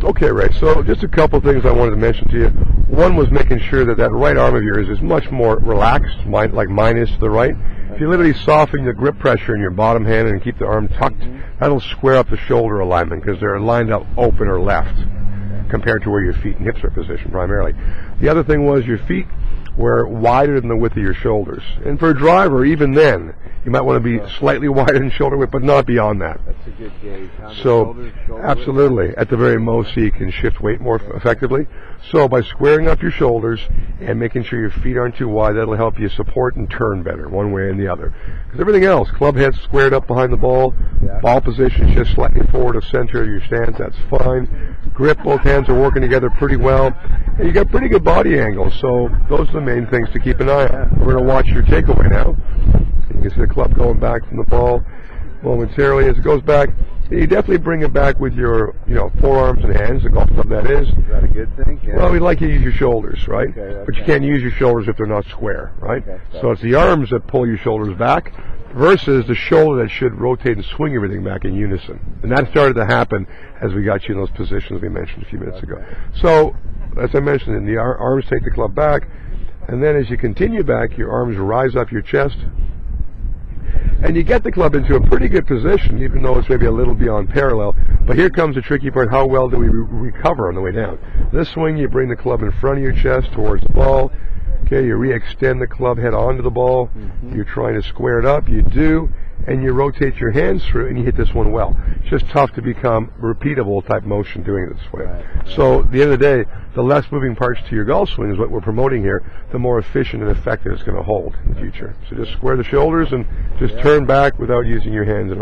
Okay, Ray, so just a couple things I wanted to mention to you. One was making sure that that right arm of yours is much more relaxed, like mine is to the right. If you literally soften the grip pressure in your bottom hand and keep the arm tucked, that'll square up the shoulder alignment because they're lined up open or left compared to where your feet and hips are positioned primarily. The other thing was your feet were wider than the width of your shoulders. And for a driver, even then, you might want to be slightly wider than shoulder width, but not beyond that. That's a good gauge. So, absolutely, at the very most, so you can shift weight more effectively. So, by squaring up your shoulders and making sure your feet aren't too wide, that'll help you support and turn better, one way and the other. Because everything else, club head squared up behind the ball, ball position just slightly forward of center of your stance, that's fine. Grip, both hands are working together pretty well. And you got pretty good body angles, so those are the main things to keep an eye on. We're going to watch your takeaway now. You can see the club going back from the ball momentarily as it goes back. You definitely bring it back with your, forearms and hands, the golf club that is. Is that a good thing? Yeah. Well, we'd like you to use your shoulders, right? Okay, but you can't use your shoulders if they're not square, right? Okay, so it's the arms that pull your shoulders back versus the shoulder that should rotate and swing everything back in unison. And that started to happen as we got you in those positions we mentioned a few minutes ago. So, as I mentioned, the arms take the club back, and then as you continue back, your arms rise up your chest, and you get the club into a pretty good position, even though it's maybe a little beyond parallel. But here comes the tricky part: how well do we recover on the way down? This swing, you bring the club in front of your chest towards the ball. Okay, you re-extend the club head onto the ball. You're trying to square it up. You do, and you rotate your hands through, and you hit this one well. It's just tough to become repeatable type motion doing it this way. So, at the end of the day, the less moving parts to your golf swing is what we're promoting here, the more efficient and effective it's going to hold in the future. So just square the shoulders and just turn back without using your hands at all.